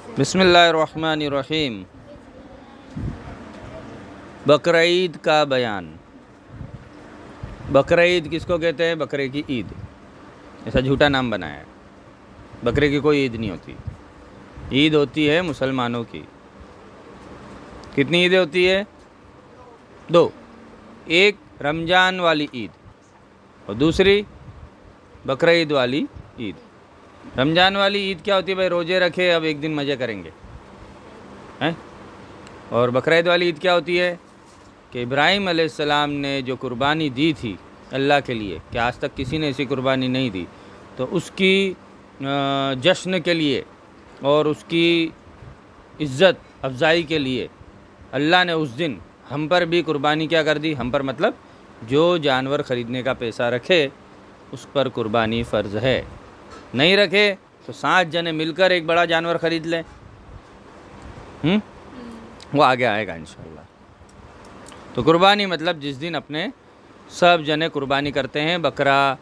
بسم اللہ الرحمن الرحیم۔ بقرعید کا بیان۔ بقرعید کس کو کہتے ہیں؟ بکرے کی عید، ایسا جھوٹا نام بنایا ہے۔ بکرے کی کوئی عید نہیں ہوتی، عید ہوتی ہے مسلمانوں کی۔ کتنی عیدیں ہوتی ہے؟ دو، ایک رمضان والی عید اور دوسری بقرعید والی عید۔ رمضان والی عید کیا ہوتی ہے بھائی؟ روزے رکھے، اب ایک دن مزے کریں گے ہیں؟ اور بقرعید والی عید کیا ہوتی ہے کہ ابراہیم علیہ السلام نے جو قربانی دی تھی اللہ کے لیے، کہ آج تک کسی نے ایسی قربانی نہیں دی، تو اس کی جشن کے لیے اور اس کی عزت افزائی کے لیے اللہ نے اس دن ہم پر بھی قربانی کیا کر دی؟ ہم پر مطلب جو جانور خریدنے کا پیسہ رکھے اس پر قربانی فرض ہے، نہیں رکھے تو 7 جنے مل کر ایک بڑا جانور خرید لیں، وہ آگے آئے گا انشاءاللہ۔ تو قربانی مطلب جس دن اپنے سب جنے قربانی کرتے ہیں، بکرا،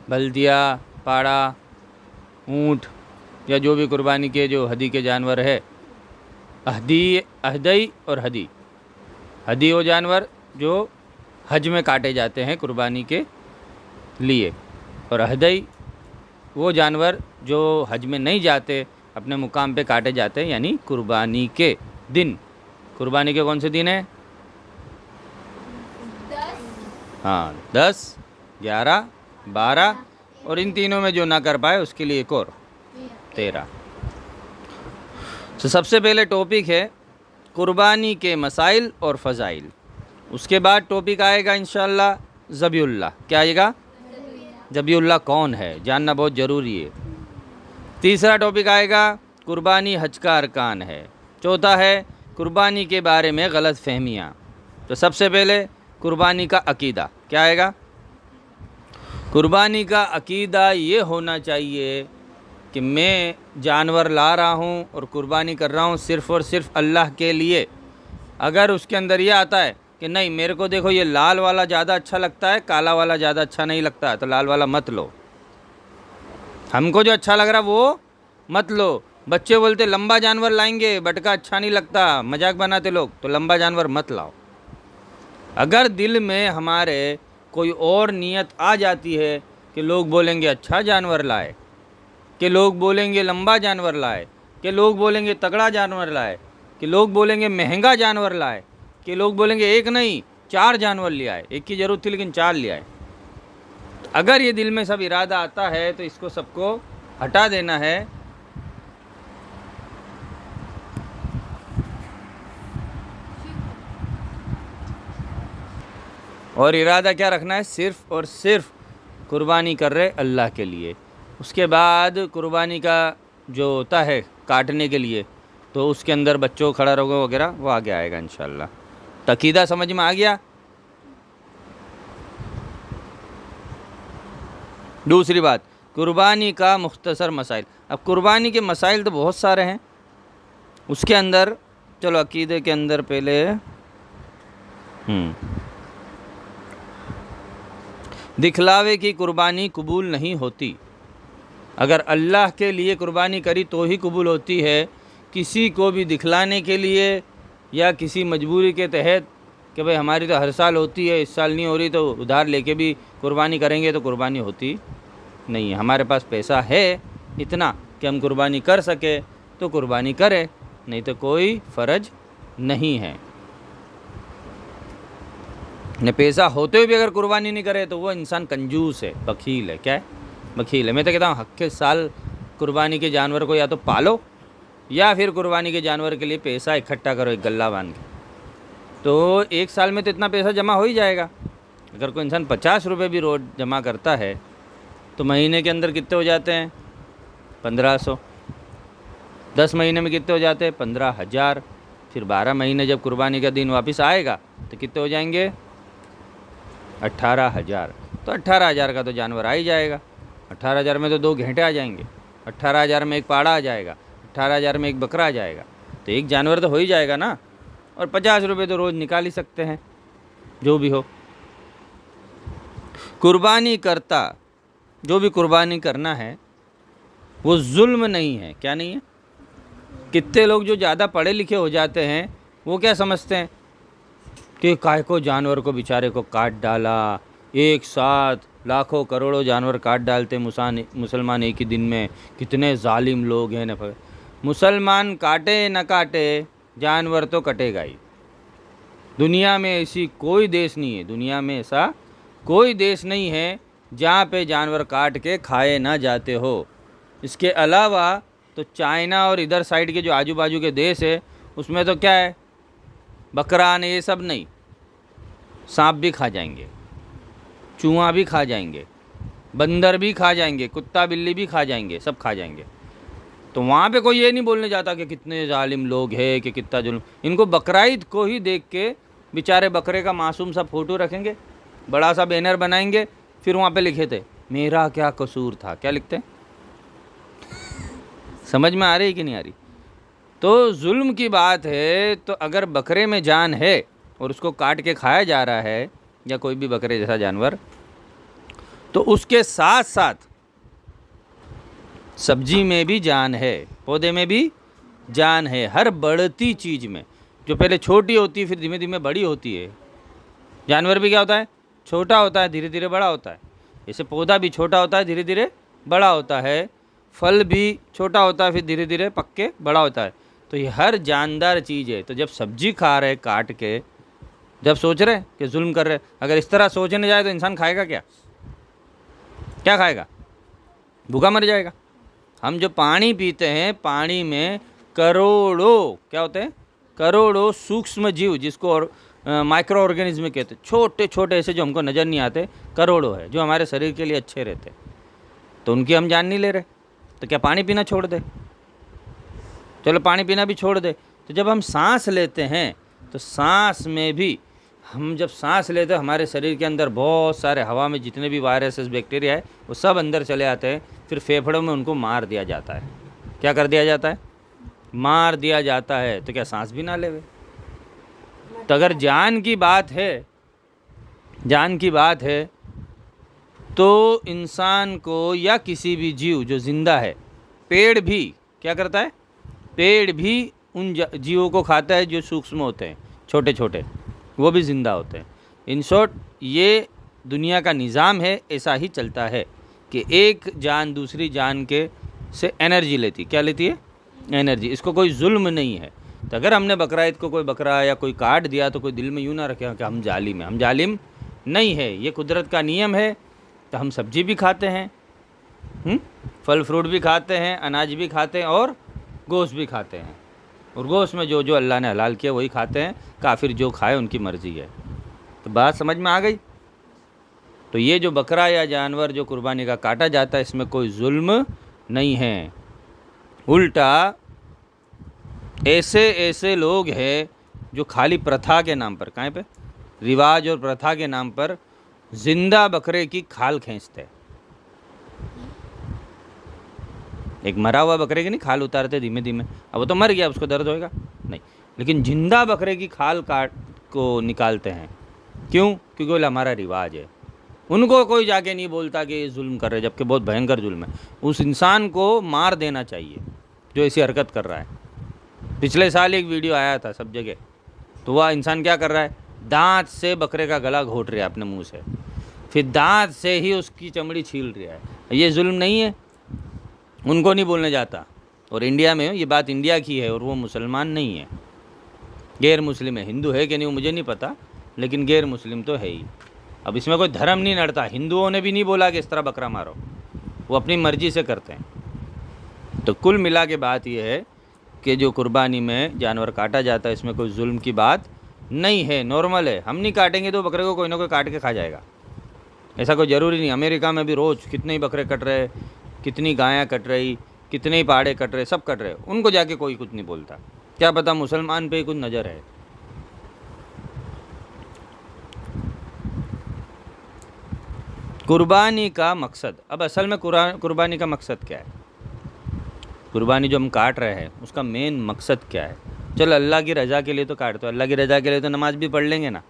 بلدیا، پاڑا، اونٹ یا جو بھی قربانی کے جو ہدی کے جانور ہے، اہدی اور ہدی۔ ہدی وہ جانور جو حج میں کاٹے جاتے ہیں قربانی کے لیے، اور اہدی وہ جانور جو حج میں نہیں جاتے، اپنے مقام پہ کاٹے جاتے ہیں، یعنی قربانی کے دن۔ قربانی کے کون سے دن ہیں؟ 10، 11، 12 اور ان تینوں میں جو نہ کر پائے اس کے لیے ایک اور 13۔ تو سب سے پہلے ٹاپک ہے قربانی کے مسائل اور فضائل، اس کے بعد ٹاپک آئے گا انشاءاللہ ذبیح اللہ۔ کیا آئے گا؟ ذبیح اللہ کون ہے، جاننا بہت ضروری ہے۔ تیسرا ٹاپک آئے گا قربانی حج کا ارکان ہے۔ چوتھا ہے قربانی کے بارے میں غلط فہمیاں۔ تو سب سے پہلے قربانی کا عقیدہ کیا آئے گا؟ قربانی کا عقیدہ یہ ہونا چاہیے کہ میں جانور لا رہا ہوں اور قربانی کر رہا ہوں صرف اور صرف اللہ کے لیے۔ اگر اس کے اندر یہ آتا ہے کہ نہیں، میرے کو دیکھو یہ لال والا زیادہ اچھا لگتا ہے، کالا والا زیادہ اچھا نہیں لگتا، تو لال والا مت لو، ہم کو جو اچھا لگ رہا وہ مت لو۔ بچے بولتے لمبا جانور لائیں گے، بٹکا اچھا نہیں لگتا، مذاق بناتے لوگ، تو لمبا جانور مت لاؤ۔ اگر دل میں ہمارے کوئی اور نیت آ جاتی ہے کہ لوگ بولیں گے اچھا جانور لائے، کہ لوگ بولیں گے لمبا جانور لائے، کہ لوگ بولیں گے تگڑا جانور لائے، کہ لوگ بولیں گے مہنگا جانور لائے، کہ لوگ بولیں گے ایک نہیں 4 جانور لے آئے، ایک کی ضرورت تھی لیکن 4 لے آئے۔ اگر یہ دل میں سب ارادہ آتا ہے تو اس کو سب کو ہٹا دینا ہے۔ اور ارادہ کیا رکھنا ہے؟ صرف اور صرف قربانی کر رہے اللہ کے لیے۔ اس کے بعد قربانی کا جو ہوتا ہے کاٹنے کے لیے، تو اس کے اندر بچوں کھڑا رہو وغیرہ وہ آگے آئے گا انشاءاللہ۔ عقیدہ سمجھ میں آ گیا؟ دوسری بات قربانی کا مختصر مسائل۔ اب قربانی کے مسائل تو بہت سارے ہیں، اس کے اندر چلو عقیدے کے اندر پہلے دکھلاوے کی قربانی قبول نہیں ہوتی۔ اگر اللہ کے لیے قربانی کری تو ہی قبول ہوتی ہے۔ کسی کو بھی دکھلانے کے لیے یا کسی مجبوری کے تحت کہ بھئی ہماری تو ہر سال ہوتی ہے، اس سال نہیں ہو رہی تو ادھار لے کے بھی قربانی کریں گے تو قربانی ہوتی نہیں ہے۔ ہمارے پاس پیسہ ہے اتنا کہ ہم قربانی کر سکے تو قربانی کرے، نہیں تو کوئی فرض نہیں ہے۔ پیسہ ہوتے ہوئے بھی اگر قربانی نہیں کرے تو وہ انسان کنجوس ہے، بخیل ہے۔ کیا ہے؟ بخیل ہے۔ میں تو کہتا ہوں حق کے سال قربانی کے جانور کو یا تو پالو یا پھر قربانی کے جانور کے لیے پیسہ اکٹھا کرو، ایک غلہ باندھ کے، تو 1 سال میں تو اتنا پیسہ جمع ہو ہی جائے گا۔ اگر کوئی انسان 50 روپے بھی روز جمع کرتا ہے تو مہینے کے اندر کتنے ہو جاتے ہیں؟ 1500۔ 10 مہینے میں کتنے ہو جاتے ہیں؟ 15,000۔ پھر 12 مہینے جب قربانی کا دن واپس آئے گا تو کتنے ہو جائیں گے؟ 18,000۔ تو 18,000 کا تو جانور آ ہی جائے گا۔ 18,000 میں تو 2 گھینٹے آ جائیں گے، 18,000 میں ایک پاڑا آ جائے گا، 18,000 میں ایک بکرا آ جائے گا، تو ایک جانور تو ہو ہی جائے گا نا۔ اور 50 روپے تو روز نکال ہی سکتے ہیں، جو بھی ہو۔ قربانی کرتا، جو بھی قربانی کرنا ہے وہ ظلم نہیں ہے۔ کیا نہیں ہے؟ کتنے لوگ جو زیادہ پڑھے لکھے ہو جاتے ہیں وہ کیا سمجھتے ہیں کہ کائے کو جانور کو بیچارے کو کاٹ ڈالا، ایک ساتھ لاکھوں کروڑوں جانور کاٹ ڈالتے مسلمان ایک ہی دن میں، کتنے ظالم لوگ ہیں۔ مسلمان کاٹے نہ کاٹے، جانور تو کٹے گا ہی۔ دنیا میں ایسی کوئی دیش نہیں ہے، دنیا میں ایسا کوئی دیش نہیں ہے جہاں پہ جانور کاٹ کے کھائے نہ جاتے ہو۔ اس کے علاوہ تو چائنا اور ادھر سائیڈ کے جو آجو باجو کے دیش ہے اس میں تو کیا ہے، بکران یہ سب نہیں، سانپ بھی کھا جائیں گے، چوہا بھی کھا جائیں گے، بندر بھی کھا جائیں گے، کتا بلی بھی کھا جائیں گے، سب کھا جائیں گے۔ تو وہاں پہ کوئی یہ نہیں بولنے جاتا کہ کتنے ظالم لوگ ہیں، کہ کتنا ظلم۔ ان کو بقرعید کو ہی دیکھ کے بیچارے بکرے کا معصوم سا فوٹو رکھیں گے، بڑا سا بینر بنائیں گے، پھر وہاں پہ لکھے تھے میرا کیا قصور تھا۔ کیا لکھتے ہیں؟ سمجھ میں آ رہی کہ نہیں آ رہی؟ تو ظلم کی بات ہے، تو اگر بکرے میں جان ہے اور اس کو کاٹ کے کھایا جا رہا ہے، یا کوئی بھی بکرے جیسا جانور، تو اس کے ساتھ ساتھ سبزی میں بھی جان ہے، پودے میں بھی جان ہے، ہر بڑھتی چیز میں، جو پہلے چھوٹی ہوتی ہے پھر دھیمے دھیمے بڑی ہوتی ہے۔ جانور بھی کیا ہوتا ہے؟ چھوٹا ہوتا ہے، دھیرے دھیرے بڑا ہوتا ہے۔ جیسے پودا بھی چھوٹا ہوتا ہے، دھیرے دھیرے بڑا ہوتا ہے۔ پھل بھی چھوٹا ہوتا ہے، پھر دھیرے دھیرے پک کے بڑا ہوتا ہے۔ تو یہ ہر جاندار چیز ہے۔ تو جب سبزی کھا رہے کاٹ کے، جب سوچ رہے کہ ظلم کر رہے، اگر اس طرح سوچنے جائے تو انسان کھائے گا کیا؟ کیا کھائے گا؟ بھوکا مر جائے گا۔ ہم جو پانی پیتے ہیں، پانی میں کروڑوں کیا ہوتے ہیں؟ کروڑوں سوکشم جیو، جس کو مائکرو آرگینزم کہتے ہیں، چھوٹے چھوٹے ایسے جو ہم کو نظر نہیں آتے، کروڑوں ہے، جو ہمارے شریر کے لیے اچھے رہتے ہیں۔ تو ان کی ہم جان نہیں لے رہے، تو کیا پانی پینا چھوڑ دے؟ چلو پانی پینا بھی چھوڑ دے۔ تو جب ہم سانس لیتے ہیں تو سانس میں بھی، ہم جب سانس لیتے ہیں ہمارے شریر کے اندر بہت سارے ہوا میں جتنے بھی وائرسز بیکٹیریا ہے وہ سب اندر چلے آتے ہیں، پھر پھیپھڑوں میں ان کو مار دیا جاتا ہے۔ کیا کر دیا جاتا ہے؟ مار دیا جاتا ہے۔ تو کیا سانس بھی نہ لے؟ تو اگر جان کی بات ہے، جان کی بات ہے، تو انسان کو یا کسی بھی جیو جو زندہ ہے، پیڑ بھی کیا کرتا ہے؟ پیڑ بھی ان جیووں کو کھاتا ہے جو سوکشم ہوتے ہیں، چھوٹے چھوٹے، وہ بھی زندہ ہوتے ہیں۔ ان شارٹ یہ دنیا کا نظام ہے، ایسا ہی چلتا ہے کہ ایک جان دوسری جان کے سے انرجی لیتی۔ کیا لیتی ہے؟ انرجی۔ اس کو کوئی ظلم نہیں ہے۔ تو اگر ہم نے بقرعید کو کوئی بکرا یا کوئی کاٹ دیا تو کوئی دل میں یوں نہ رکھے کہ ہم ظالم ہیں۔ ہم ظالم نہیں ہے، یہ قدرت کا نیم ہے۔ تو ہم سبزی بھی کھاتے ہیں، پھل فروٹ بھی کھاتے ہیں، اناج بھی کھاتے ہیں، اور گوشت بھی کھاتے ہیں۔ اور گوشت میں جو اللہ نے حلال کیا وہی کھاتے ہیں، کافر جو کھائے ان کی مرضی ہے۔ تو بات سمجھ میں آ گئی؟ تو یہ جو بکرا یا جانور جو قربانی کا کاٹا جاتا ہے، اس میں کوئی ظلم نہیں ہے۔ الٹا ایسے لوگ ہیں جو خالی پرتھا کے نام پر، کہیں پہ رواج اور پرتھا کے نام پر زندہ بکرے کی کھال کھینچتے ہیں۔ ایک مرا ہوا بکرے کی نہیں کھال اتارتے دھیمے دھیمے، اب وہ تو مر گیا، اس کو درد ہوئے گا نہیں، لیکن زندہ بکرے کی کھال کاٹ کو نکالتے ہیں۔ کیوں؟ کیونکہ وہ ہمارا رواج ہے۔ ان کو کوئی جا کے نہیں بولتا کہ یہ ظلم کر رہے، جبکہ بہت بھینکر ظلم ہے۔ اس انسان کو مار دینا چاہیے جو ایسی حرکت کر رہا ہے۔ پچھلے سال ایک ویڈیو آیا تھا سب جگہ، تو وہ انسان کیا کر رہا ہے؟ دانت سے بکرے کا گلا گھونٹ رہا ہے اپنے منہ سے، پھر دانت سے ہی اس کی چمڑی چھیل رہا ہے۔ یہ ظلم نہیں ہے؟ ان کو نہیں بولنے جاتا۔ اور انڈیا میں یہ بات انڈیا کی ہے، اور وہ مسلمان نہیں ہے، غیر مسلم ہے۔ ہندو ہے کہ نہیں وہ مجھے نہیں پتا، لیکن غیر مسلم تو ہے ہی۔ اب اس میں کوئی دھرم نہیں لڑتا، ہندوؤں نے بھی نہیں بولا کہ اس طرح بکرا مارو، وہ اپنی مرضی سے کرتے ہیں۔ تو کل ملا کے بات یہ ہے کہ جو قربانی میں جانور کاٹا جاتا ہے اس میں کوئی ظلم کی بات نہیں ہے، نارمل ہے۔ ہم نہیں کاٹیں گے تو بکرے کو کوئی نہ کوئی کاٹ کے کھا جائے گا، ایسا کوئی ضروری نہیں۔ امریکہ میں بھی روز کتنے ہی بکرے کٹ رہے، کتنی گایاں کٹ رہی، کتنے ہی پاڑے کٹ رہے، سب کٹ رہے، ان کو جا کے کوئی کچھ نہیں بولتا۔ کیا پتہ مسلمان پہ ہی کچھ نظر ہے۔ قربانی کا مقصد، اب اصل میں قربانی کا مقصد کیا ہے؟ قربانی جو ہم کاٹ رہے ہیں اس کا مین مقصد کیا ہے؟ چلو اللہ کی رضا کے لیے تو کاٹتے، اللہ کی رضا کے لیے تو نماز بھی پڑھ لیں گے نا،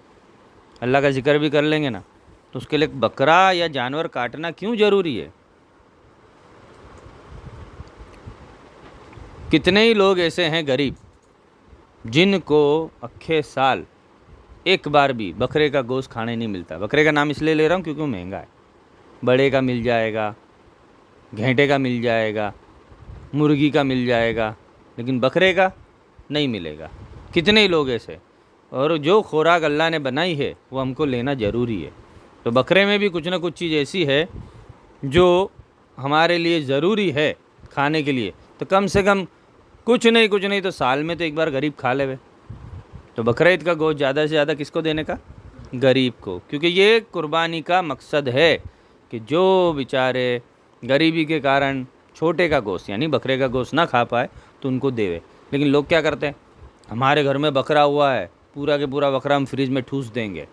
اللہ کا ذکر بھی کر لیں گے نا، تو اس کے لیے بکرا یا جانور کاٹنا کیوں ضروری ہے؟ کتنے ہی لوگ ایسے ہیں غریب جن کو اکھے سال ایک بار بھی بکرے کا گوشت کھانے نہیں ملتا. بکرے کا نام اس لیے لے رہا ہوں کیونکہ وہ مہنگا ہے. بڑے کا مل جائے گا, گھینٹے کا مل جائے گا, مرغی کا مل جائے گا, لیکن بکرے کا نہیں ملے گا. کتنے ہی لوگ ایسے, اور جو خوراک اللہ نے بنائی ہے وہ ہم کو لینا ضروری ہے. تو بکرے میں بھی کچھ نہ کچھ چیز ایسی ہے جو ہمارے لیے ضروری ہے کھانے کے لیے. تو کم سے کم کچھ نہیں تو سال میں تو ایک بار غریب کھا لے. تو بقرعید کا گوشت زیادہ سے زیادہ کس کو دینے کا؟ غریب کو. کیونکہ یہ قربانی کا مقصد ہے کہ جو بیچارے غریبی کے کارن چھوٹے کا گوشت یعنی بکرے کا گوشت نہ کھا پائے تو ان کو دیوے. لیکن لوگ کیا کرتے ہیں, ہمارے گھر میں بکرا ہوا ہے, پورا کے پورا بکرا ہم فریج میں ٹھوس دیں گے,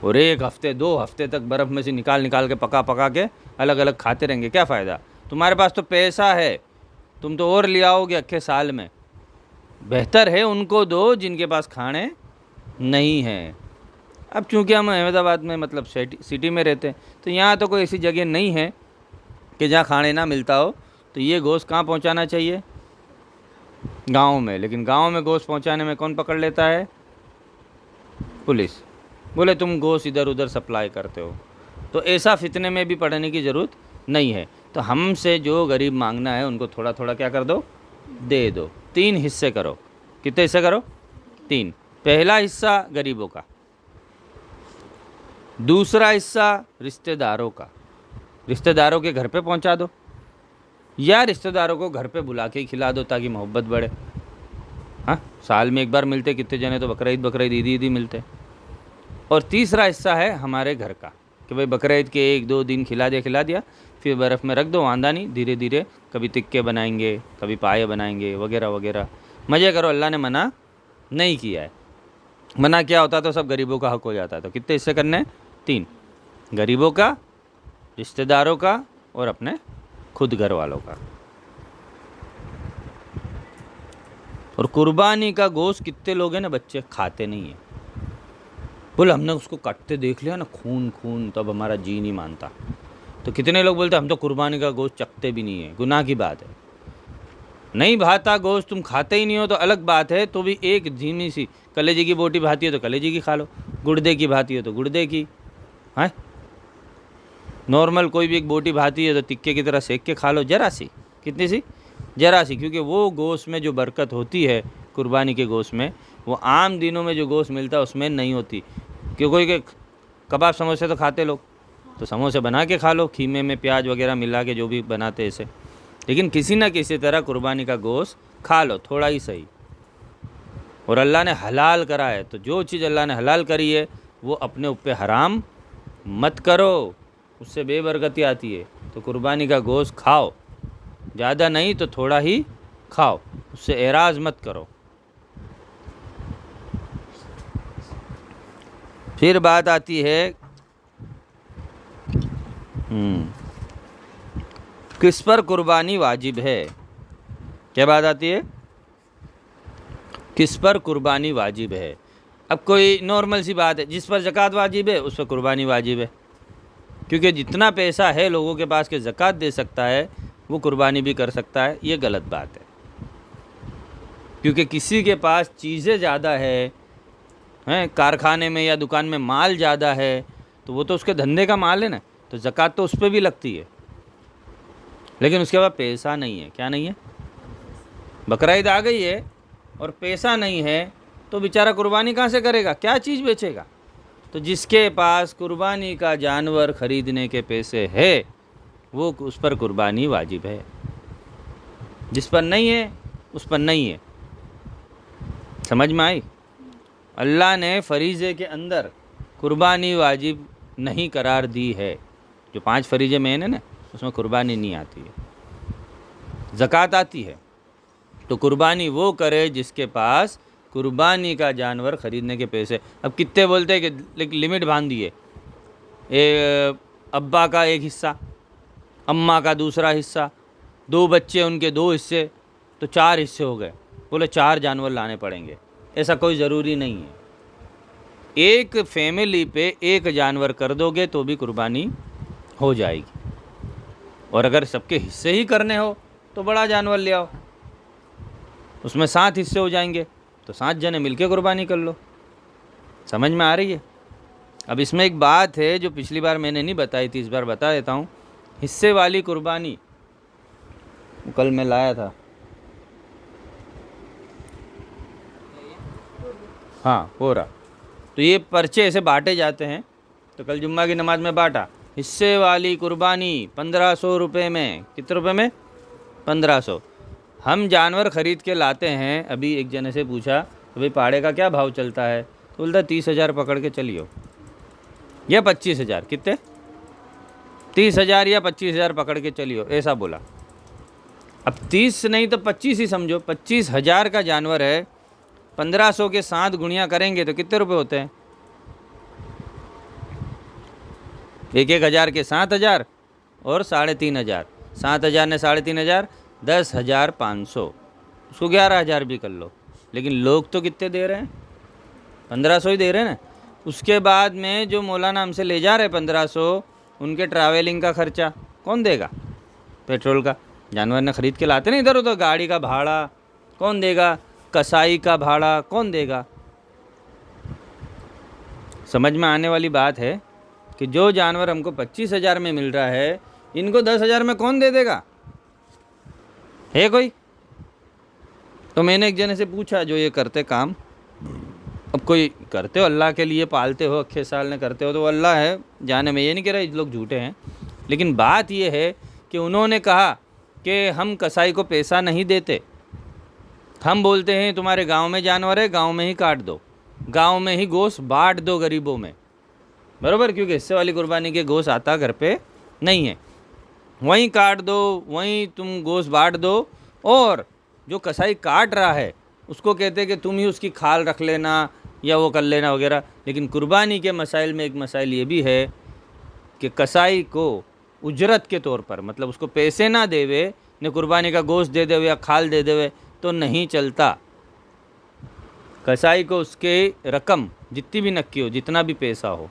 اور 1 ہفتے 2 ہفتے تک برف میں سے نکال کے پکا کے الگ الگ کھاتے رہیں گے. کیا فائدہ؟ تمہارے پاس تو پیسہ ہے, تم تو اور لے آؤ گے اکھے سال میں. بہتر ہے ان کو دو جن کے پاس کھانے نہیں ہیں. اب چونکہ ہم احمد آباد میں مطلب سٹی میں رہتے ہیں تو یہاں تو کوئی ایسی جگہ نہیں ہے کہ جہاں کھانے نہ ملتا ہو. تو یہ گوشت کہاں پہنچانا چاہیے؟ گاؤں میں. لیکن گاؤں میں گوشت پہنچانے میں کون پکڑ لیتا ہے؟ پولیس. بولے تم گوشت ادھر ادھر سپلائی کرتے ہو. تو ایسا فتنے میں بھی پڑھنے کی ضرورت نہیں ہے. تو ہم سے جو غریب مانگنا ہے ان کو تھوڑا تھوڑا کیا کر دو؟ دے دو. 3 حصے کرو. کتنے حصے کرو؟ 3. پہلا حصہ غریبوں کا, دوسرا حصہ رشتہ داروں کا. رشتہ داروں کے گھر پہ پہنچا دو, یا رشتہ داروں کو گھر پہ بلا کے ہی کھلا دو تاکہ محبت بڑھے. ہاں, سال میں ایک بار ملتے کتنے جنے تو بقرعید عیدی ملتے. اور تیسرا حصہ ہے ہمارے گھر کا کہ بھائی بقرعید کے 1-2 دن کھلا دیا, پھر برف میں رکھ دو, آندہ نہیں, دھیرے دھیرے کبھی تکے بنائیں گے, کبھی پائے بنائیں گے, وغیرہ وغیرہ. مزے کرو. اللہ نے منع نہیں کیا ہے. منع کیا ہوتا تو سب غریبوں کا حق ہو جاتا. تو کتنے حصے کرنے ہیں؟ 3. غریبوں کا, رشتہ داروں کا, اور اپنے خود گھر والوں کا. اور قربانی کا گوشت کتنے لوگ ہیں نا بچے کھاتے نہیں ہیں. بول ہم نے اس کو کٹتے دیکھ لیا نا, خون تب ہمارا جی نہیں مانتا. تو کتنے لوگ بولتے ہم تو قربانی کا گوشت چکھتے بھی نہیں ہیں. گناہ کی بات ہے. نہیں بھاتا گوشت, تم کھاتے ہی نہیں ہو تو الگ بات ہے. تو بھی ایک دھیمی سی کلیجے کی بوٹی بھاتی ہے تو کلیجے کی کھا لو, گردے کی بھاتی ہے تو گردے کی. ہاں, نارمل کوئی بھی ایک بوٹی بھاتی ہے تو تکے کی طرح سیک کے کھا لو, ذرا سی. کتنی سی؟ ذرا سی. کیونکہ وہ گوشت میں جو برکت ہوتی ہے قربانی کے گوشت میں, وہ عام دنوں میں جو گوشت ملتا ہے اس میں نہیں ہوتی. کوئی کہ کباب سموسے تو کھاتے لوگ, تو سموسے بنا کے کھا لو, کھیمے میں پیاز وغیرہ ملا کے جو بھی بناتے ایسے. لیکن کسی نہ کسی طرح قربانی کا گوشت کھا لو, تھوڑا ہی صحیح. اور اللہ نے حلال کرا ہے, تو جو چیز اللہ نے حلال کری ہے وہ اپنے اوپر حرام مت کرو, اس سے بے برکتی آتی ہے. تو قربانی کا گوشت کھاؤ, زیادہ نہیں تو تھوڑا ہی کھاؤ, اس سے اعراض مت کرو. پھر بات آتی ہے کس پر قربانی واجب ہے. کیا بات آتی ہے؟ کس پر قربانی واجب ہے. اب کوئی نارمل سی بات ہے, جس پر زکوٰۃ واجب ہے اس پر قربانی واجب ہے. کیونکہ جتنا پیسہ ہے لوگوں کے پاس کہ زکوٰۃ دے سکتا ہے وہ قربانی بھی کر سکتا ہے. یہ غلط بات ہے. کیونکہ کسی کے پاس چیزیں زیادہ ہے, کارخانے میں یا دکان میں مال زیادہ ہے, تو وہ تو اس کے دھندے کا مال ہے نا, تو زکوٰۃ تو اس پہ بھی لگتی ہے. لیکن اس کے بعد پیسہ نہیں ہے. کیا نہیں ہے؟ بقرعید آ گئی ہے اور پیسہ نہیں ہے تو بیچارہ قربانی کہاں سے کرے گا؟ کیا چیز بیچے گا؟ تو جس کے پاس قربانی کا جانور خریدنے کے پیسے ہے وہ اس پر قربانی واجب ہے. جس پر نہیں ہے اس پر نہیں ہے. سمجھ میں آئی؟ اللہ نے فریضے کے اندر قربانی واجب نہیں قرار دی ہے. جو 5 فریضے میں ہے نا اس میں قربانی نہیں آتی ہے. زکوٰۃ آتی ہے تو قربانی وہ کرے جس کے پاس قربانی کا جانور خریدنے کے پیسے. اب کتنے بولتے ہیں کہ لمٹ باندھ دیے, ابا کا 1 حصہ, اماں کا دوسرا حصہ, 2 بچے ان کے 2 حصے, تو 4 حصے ہو گئے. بولے 4 جانور لانے پڑیں گے. ایسا کوئی ضروری نہیں ہے. ایک فیملی پہ 1 جانور کر دو گے تو بھی قربانی ہو جائے گی. اور اگر سب کے حصے ہی کرنے ہو تو بڑا جانور لے آؤ. اس میں 7 حصے ہو جائیں گے تو 7 جنے مل کے قربانی کر لو. سمجھ میں آ رہی ہے؟ اب اس میں ایک بات ہے جو پچھلی بار میں نے نہیں بتائی تھی، اس بار بتا دیتا ہوں. حصے والی قربانی کل میں لایا تھا، ہاں ہو رہا. تو یہ پرچے ایسے بانٹے جاتے ہیں. تو کل جمعہ کی نماز میں بانٹا، حصے والی قربانی 1500 روپے میں. کتنے روپے میں؟ 1500. ہم جانور خرید کے لاتے ہیں. ابھی ایک جنے سے پوچھا کہ بھئی پاڑے کا کیا بھاؤ چلتا ہے؟ تو بولتا 30,000 پکڑ کے چلیو، یا 25,000. کتنے؟ 30,000 یا 25,000 پکڑ کے چلیو، ایسا بولا. اب 30 نہیں تو 25 ہی سمجھو. 25,000 کا جانور ہے، 1500 کے 7 گنیا کریں گے تو کتنے روپے ہوتے ہیں؟ 1,000 کے 7,000 اور 3,500. 7,000 نے 3,500 10,500. اس کو 11,000 بھی کر لو. لیکن لوگ تو کتنے دے رہے ہیں؟ 1500 ہی دے رہے ہیں نا. اس کے بعد میں جو مولانا ہم سے لے جا رہے 1500، ان کے ٹریولنگ کا خرچہ کون دے گا؟ پیٹرول کا. جانور نے خرید کے لاتے نہیں ادھر ادھر، گاڑی کا بھاڑا کون دے گا؟ کسائی کا بھاڑا کون دے گا؟ سمجھ میں آنے والی بات ہے کہ جو جانور ہم کو 25,000 میں مل رہا ہے، ان کو 10,000 میں کون دے دے گا؟ ہے کوئی؟ تو میں نے ایک جنے سے پوچھا جو یہ کرتے کام. اب کوئی کرتے ہو اللہ کے لیے، پالتے ہو، اکھے سال نے کرتے ہو تو وہ اللہ ہے جانے. میں یہ نہیں کہہ رہا یہ لوگ جھوٹے ہیں، لیکن بات یہ ہے کہ انہوں نے کہا کہ ہم کسائی کو پیسہ نہیں دیتے. ہم بولتے ہیں تمہارے گاؤں میں جانور ہے، گاؤں میں ہی کاٹ دو، گاؤں میں ہی گوشت بانٹ دو غریبوں میں. برابر؟ کیونکہ حصے والی قربانی کے گوشت آتا گھر پہ نہیں ہے، وہیں کاٹ دو، وہیں تم گوشت بانٹ دو. اور جو کسائی کاٹ رہا ہے اس کو کہتے کہ تم ہی اس کی کھال رکھ لینا یا وہ کر لینا وغیرہ. لیکن قربانی کے مسائل میں ایک مسائل یہ بھی ہے کہ کسائی کو اجرت کے طور پر، مطلب اس کو پیسے نہ دے ہوئے، نہ قربانی کا گوشت دے دے ہوئے یا کھال دے دے ہوئے تو نہیں چلتا. کسائی کو اس کے رقم جتنی بھی نکی ہو، جتنا بھی پیسہ ہو،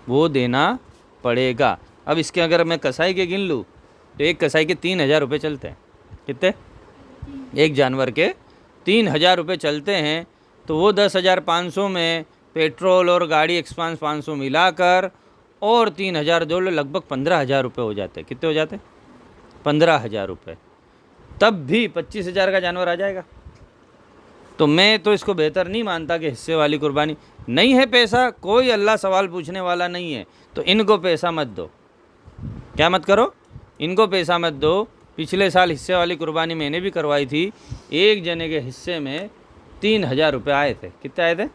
وہ دینا پڑے گا. اب اس کے اگر میں کسائی کے گن لوں تو ایک کسائی کے 3,000 روپے چلتے ہیں. کتنے؟ ایک جانور کے 3,000 روپے چلتے ہیں. تو وہ 10,500 میں پیٹرول اور گاڑی ایکسپانس 500 ملا کر اور 3,000 جوڑ لو، لگ بھگ 15,000 روپے ہو جاتے. کتنے ہو جاتے؟ 15,000 روپے. تب بھی 25,000 کا جانور آ جائے گا. تو میں تو اس کو بہتر نہیں مانتا کہ حصے والی قربانی. نہیں ہے پیسہ، کوئی اللہ سوال پوچھنے والا نہیں ہے، تو ان کو پیسہ مت دو. کیا مت کرو؟ ان کو پیسہ مت دو. پچھلے سال حصے والی قربانی میں نے بھی کروائی تھی. ایک جنے کے حصے میں 3,000 روپے آئے تھے. کتنے آئے تھے؟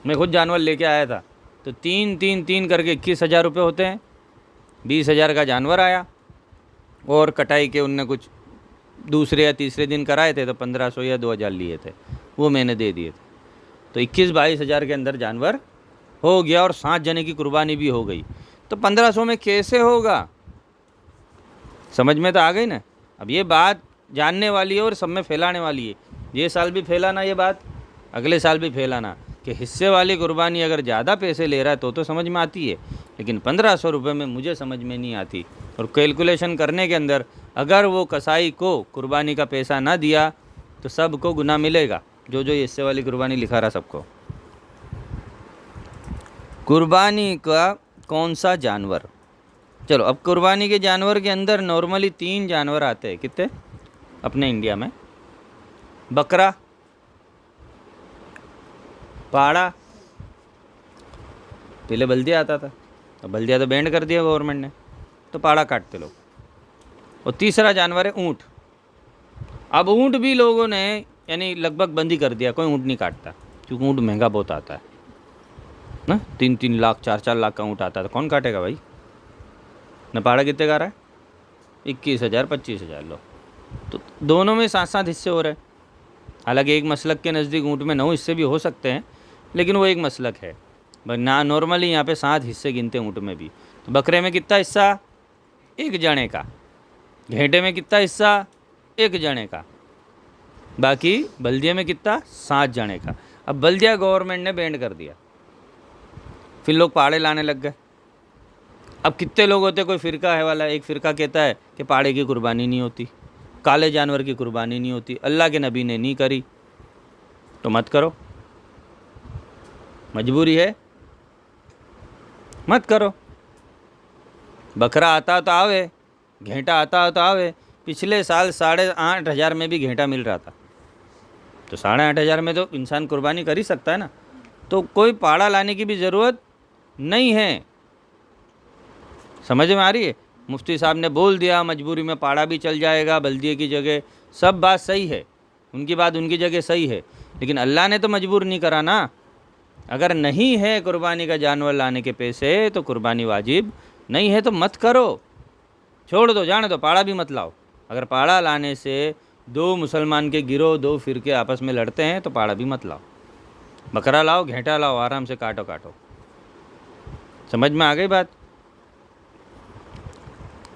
میں خود جانور لے کے آیا تھا. تو 3 کر کے 21,000 روپے ہوتے ہیں. 20,000 کا جانور آیا، اور کٹائی کے ان نے کچھ دوسرے یا تیسرے دن کرائے تھے تو 1,500 یا 2,000 لیے تھے، وہ میں نے دے دیے تھے. تو 21-22,000 کے اندر جانور ہو گیا، اور 7 جنے کی قربانی بھی ہو گئی. تو 1,500 میں کیسے ہوگا؟ سمجھ میں تو آ گئی نا. اب یہ بات جاننے والی ہے اور سب میں پھیلانے والی ہے. یہ سال بھی پھیلانا یہ بات، اگلے سال بھی پھیلانا کہ حصے والی قربانی اگر زیادہ پیسے لے رہا ہے تو سمجھ میں آتی ہے، لیکن 1,500 روپے میں مجھے سمجھ میں نہیں آتی. اور کیلکولیشن کرنے کے اندر اگر وہ کسائی کو قربانی کا پیسہ نہ دیا تو سب کو گناہ ملے گا. جو یہ حصے والی قربانی لکھا رہا سب کو. قربانی کا کون سا جانور؟ چلو اب قربانی کے جانور کے اندر نارملی 3 جانور آتے ہیں. کتنے اپنے انڈیا میں؟ بکرا، پاڑا. پہلے بلدیا آتا تھا، اب بلدیا تو بینڈ کر دیا گورنمنٹ نے، تو پاڑا کاٹتے لوگ. اور تیسرا جانور ہے اونٹ. اب اونٹ بھی لوگوں نے یعنی لگ بھگ بند ہی کر دیا، کوئی اونٹ نہیں کاٹتا، کیونکہ اونٹ مہنگا بہت آتا ہے نا. 3 لاکھ 4 لاکھ کا اونٹ آتا ہے، تو کون کاٹے گا بھائی؟ نہ پاڑا کتنے کا رہا ہے؟ 21,000 25,000 لو. تو دونوں میں 7 حصے ہو رہے ہیں. حالانکہ ایک مسلک کے نزدیک اونٹ میں 9 حصے بھی ہو سکتے ہیں، لیکن وہ ایک مسلک ہے. نہ نارملی یہاں پہ 7 حصے گنتے ہیں اونٹ میں بھی. تو بکرے میں کتنا حصہ؟ ایک جنے کا. گھینٹے میں کتنا حصہ؟ ایک جنے کا. باقی بلدیے میں کتنا؟ 7 جنے کا. اب بلدیا گورنمنٹ نے بینڈ کر دیا، پھر لوگ پاڑے لانے لگ گئے. اب کتنے لوگ ہوتے؟ کوئی فرقہ ہے والا، ایک فرقہ کہتا ہے کہ پاڑے کی قربانی نہیں ہوتی، کالے جانور کی قربانی نہیں ہوتی، اللہ کے نبی نے نہیں کری تو مت کرو، مجبوری ہے مت کرو۔ بکرا آتا تو آوے، گھینٹا آتا تو آوے۔ پچھلے سال 8,500 میں بھی گھینٹا مل رہا تھا، تو 8,500 میں تو انسان قربانی کر ہی سکتا ہے نا، تو کوئی پاڑا لانے کی بھی ضرورت نہیں ہے۔ سمجھ میں آ رہی ہے؟ مفتی صاحب نے بول دیا مجبوری میں پاڑا بھی چل جائے گا بلدیے کی جگہ، سب بات صحیح ہے، ان کی بات ان کی جگہ صحیح ہے، لیکن اللہ نے تو مجبور نہیں کرا نا۔ اگر نہیں ہے قربانی کا جانور لانے کے پیسے تو قربانی واجب نہیں ہے تو مت کرو، چھوڑ دو، جانے دو، پاڑا بھی مت لاؤ۔ اگر پاڑا لانے سے 2 مسلمان کے گروہ 2 فرقے آپس میں لڑتے ہیں تو پاڑا بھی مت لاؤ، بکرا لاؤ، گھینٹا لاؤ، آرام سے کاٹو۔ سمجھ میں آ گئی بات؟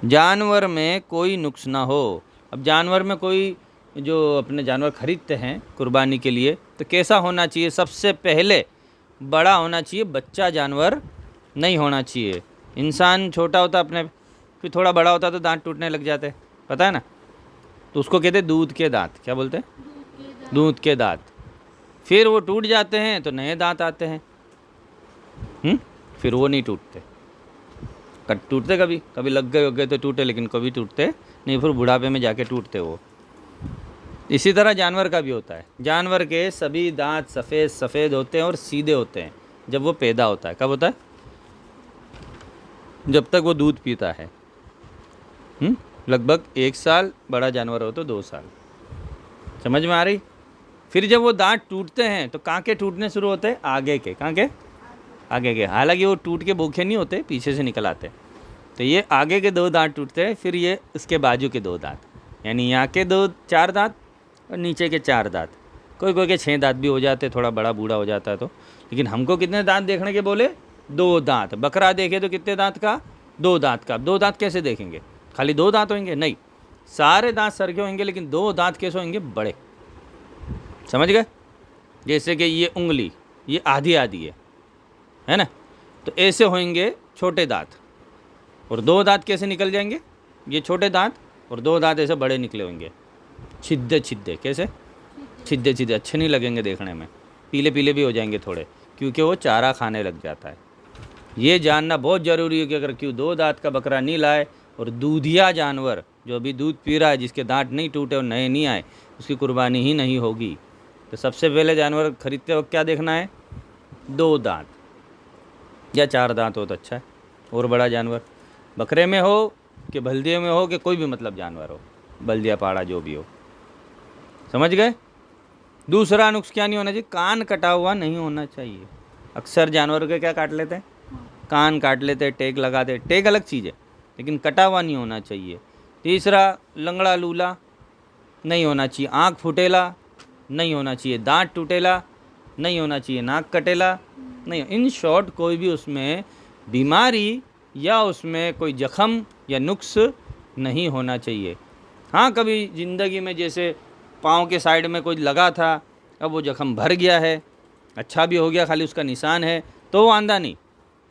جانور میں کوئی نقص نہ ہو۔ اب جانور میں کوئی جو اپنے جانور خریدتے ہیں قربانی کے لیے تو کیسا ہونا چاہیے؟ سب سے پہلے بڑا ہونا چاہیے، بچہ جانور نہیں ہونا چاہیے۔ انسان چھوٹا ہوتا اپنے، پھر تھوڑا بڑا ہوتا تو دانت ٹوٹنے لگ جاتے، پتہ ہے نا، تو اس کو کہتے ہیں دودھ کے دانت۔ کیا بولتے ہیں؟ دودھ کے دانت۔ پھر وہ ٹوٹ جاتے ہیں تو نئے دانت آتے ہیں، پھر وہ نہیں ٹوٹتے، ٹوٹتے کبھی لگ گئے تو ٹوٹے، لیکن کبھی ٹوٹتے نہیں، پھر بڑھاپے میں جا کے ٹوٹتے وہ۔ اسی طرح جانور کا بھی ہوتا ہے، جانور کے سبھی دانت سفید ہوتے ہیں اور سیدھے ہوتے ہیں جب وہ پیدا ہوتا ہے۔ کب ہوتا ہے؟ جب تک وہ دودھ پیتا ہے، لگ بھگ 1 سال، بڑا جانور ہو تو 2 سال۔ سمجھ میں آ رہی؟ پھر جب وہ دانت ٹوٹتے ہیں تو کہاں کے ٹوٹنے شروع ہوتے ہیں؟ آگے کے۔ کہاں کے؟ آگے کے۔ حالانکہ وہ ٹوٹ کے بوکھے نہیں ہوتے، پیچھے سے نکل آتے، تو یہ آگے کے 2 دانت ٹوٹتے ہیں، پھر یہ اس کے بازو کے 2 دانت، یعنی یہاں کے 4 دانت اور نیچے کے 4 دانت، کوئی کے 6 دانت بھی ہو جاتے، تھوڑا بڑا بوڑھا ہو جاتا ہے تو، لیکن ہم کو کتنے دانت دیکھنے کے بولے؟ 2 دانت۔ بکرا دیکھے تو کتنے دانت کا؟ 2 دانت کا۔ 2 دانت کیسے دیکھیں گے؟ خالی 2 دانت ہوئیں گے؟ نہیں، سارے دانت سر کے ہوئیں گے، لیکن 2 دانت کیسے ہوئیں گے؟ بڑے۔ سمجھ گئے؟ جیسے کہ یہ انگلی یہ آدھی ہے نا، تو ایسے ہوئیں گے چھوٹے دانت، اور 2 دانت کیسے نکل جائیں گے؟ یہ چھوٹے دانت اور 2 دانت ایسے بڑے نکلے ہوئیں گے، چھدے۔ کیسے؟ چھدے اچھے نہیں لگیں گے دیکھنے میں، پیلے بھی ہو جائیں گے تھوڑے، کیونکہ وہ چارہ کھانے لگ جاتا ہے۔ یہ جاننا بہت ضروری ہے کہ اگر 2 دانت کا بکرا نہیں لائے اور دودھیا جانور جو ابھی دودھ پی رہا ہے، جس کے دانت نہیں ٹوٹے اور نئے نہیں آئے، اس کی قربانی ہی نہیں ہوگی۔ تو سب سے پہلے جانور خریدتے وقت کیا دیکھنا ہے؟ 2 دانت یا 4 دانت ہو تو اچھا ہے، اور بڑا جانور بکرے میں ہو کہ بلدیے میں ہو کہ کوئی بھی مطلب جانور ہو، بلدیا پاڑا جو بھی ہو۔ سمجھ گئے؟ دوسرا نقص کیا نہیں ہونا چاہیے؟ کان کٹا ہوا نہیں ہونا چاہیے۔ اکثر جانوروں کے کیا کاٹ لیتے ہیں؟ کان کاٹ لیتے، ٹیگ لگاتے، ٹیگ الگ چیز ہے، لیکن کٹا ہوا نہیں ہونا چاہیے۔ تیسرا، لنگڑا لولا نہیں ہونا چاہیے، آنکھ پھوٹیلا نہیں ہونا چاہیے، دانت ٹوٹیلا نہیں ہونا چاہیے، ناک کٹیلا نہیں، ان شارٹ کوئی بھی اس میں بیماری یا اس میں کوئی زخم یا نقص نہیں ہونا چاہیے۔ ہاں کبھی زندگی میں جیسے پاؤں کے سائیڈ میں کوئی لگا تھا، اب وہ زخم بھر گیا ہے، اچھا بھی ہو گیا، خالی اس کا نشان ہے تو وہ آندہ نہیں،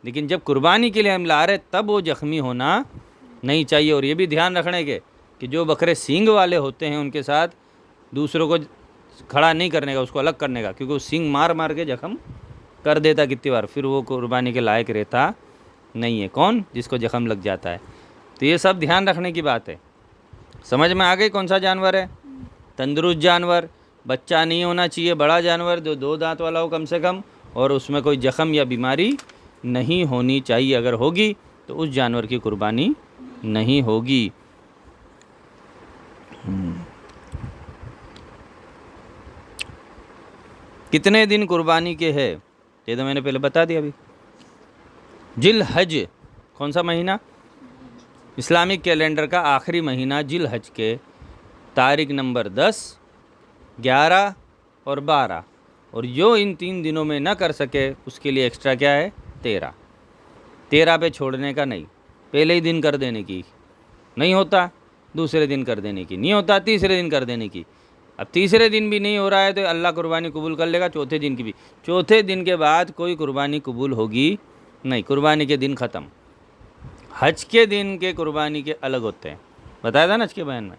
لیکن جب قربانی کے لیے ہم لا رہے تب وہ زخمی ہونا نہیں چاہیے۔ اور یہ بھی دھیان رکھنے کے کہ جو بکرے سینگ والے ہوتے ہیں ان کے ساتھ دوسروں کو کھڑا نہیں کرنے کا، اس کو الگ کرنے کا، کیونکہ وہ سینگ مار کے زخم کر دیتا کتنی بار، پھر وہ قربانی کے لائق رہتا نہیں ہے۔ کون؟ جس کو زخم لگ جاتا ہے۔ تو یہ سب دھیان رکھنے کی بات ہے۔ سمجھ میں آ گئی کون سا جانور ہے؟ تندرست جانور، بچہ نہیں ہونا چاہیے، بڑا جانور جو 2 دانت والا ہو کم سے کم، اور اس میں کوئی زخم یا بیماری نہیں ہونی چاہیے، اگر ہوگی تو اس جانور کی قربانی نہیں ہوگی۔ کتنے دن قربانی کے ہے یہ تو میں نے پہلے بتا دیا ابھی۔ ذی الحج کون سا مہینہ؟ اسلامک کیلنڈر کا آخری مہینہ ذی الحج کے تاریخ نمبر 10، 11 اور 12، اور جو ان 3 دنوں میں نہ کر سکے اس کے لیے ایکسٹرا کیا ہے؟ 13 پہ چھوڑنے کا نہیں، پہلے ہی دن کر دینے کی، نہیں ہوتا دوسرے دن کر دینے کی، نہیں ہوتا تیسرے دن کر دینے کی۔ اب تیسرے دن بھی نہیں ہو رہا ہے تو اللہ قربانی قبول کر لے گا چوتھے دن کی بھی، چوتھے دن کے بعد کوئی قربانی قبول ہوگی نہیں، قربانی کے دن ختم۔ حج کے دن کے قربانی کے الگ ہوتے ہیں، بتایا تھا نا حج کے بیان میں۔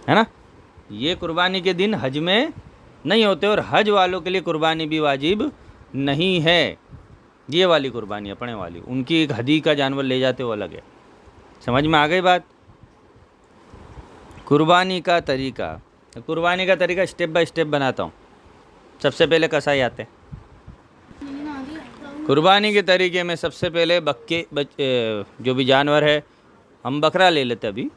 ہے نا. یہ قربانی کے دن حج میں نہیں ہوتے, اور حج والوں کے لیے قربانی بھی واجب نہیں ہے. یہ والی قربانی اپنے والی, ان کی ایک ہدی کا جانور لے جاتے وہ الگ ہے. سمجھ میں آ گئی بات. قربانی کا طریقہ اسٹیپ بائی اسٹیپ بناتا ہوں. سب سے پہلے کسائی آتے ہیں. قربانی کے طریقے میں سب سے پہلے جو بھی جانور ہے, ہم بکرا لے لیتے, ابھی